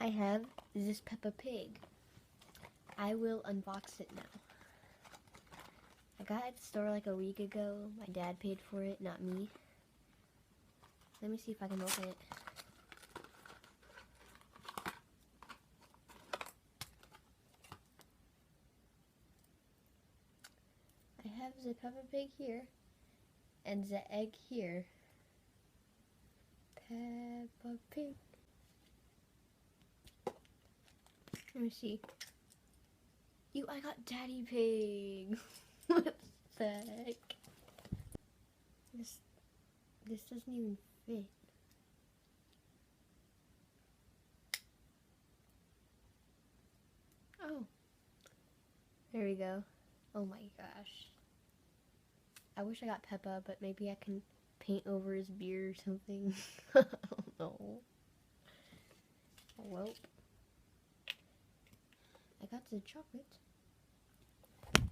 I have this Peppa Pig. I will unbox it now. I got it at the store like a week ago. My dad paid for it, not me. Let me see if I can open it. I have the Peppa Pig here, and the egg here. Peppa Pig. Let me see. I got Daddy Pig. What the heck? This doesn't even fit. Oh. There we go. Oh my gosh. I wish I got Peppa, but maybe I can paint over his beard or something. I don't know. Well, I got the chocolate.